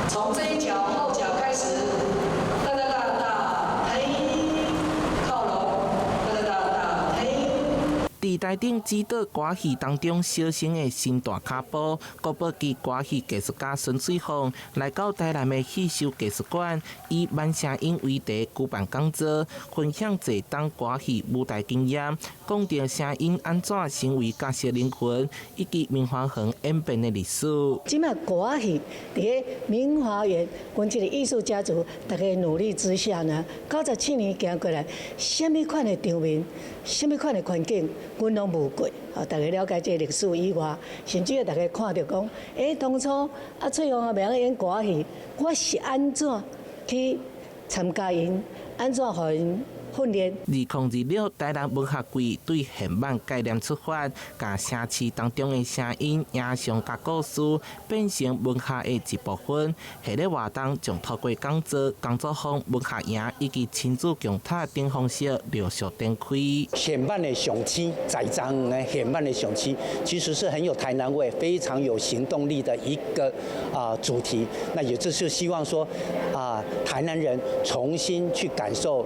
從這一腳後腳開始，大嘿，靠攏，嘿。在台頂指導歌戲當中小生的新大卡步，國寶級歌戲藝術家孫翠鳳來到台南的戲秀藝術館，以萬聲音為題舉辦講座，分享一檔歌戲舞台經驗，講到聲音安怎成為角色靈魂，以及明華園演變的歷史。即賣歌戲佇個明華園，阮這個藝術家族大家努力之下呢，97年行過來，什麼款的場面，什麼款的環境，阮攏無過。大家了解這個歷史以外，甚至大家看到講，當初翠鳳阿明演歌戲，我是安怎去參加因，安怎互因訓練。2026台南文學季對現版概念出發，把城市當中的聲音、影像、甲故事變成文學的一部分。下個活動將透過講座、工作坊、文學營以及親子共讀等方式陸續展開。現版的上市在場呢，現版的上市其實是很有台南味、非常有行動力的一個主題。那也就是希望說台南人重新去感受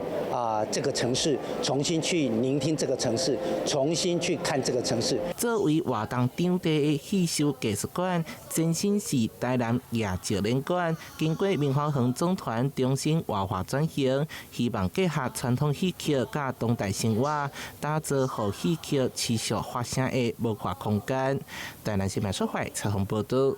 這個城市，重新去聆聽這個城市，重新去看這個城市。作為活動場地的戲秀藝術館，前身是台南夜照len館，經過明華園總團重新活化轉型，希望結合傳統戲曲甲當代生活，打造讓戲曲持續發聲的文化空間。台南新聞社會採訪報道。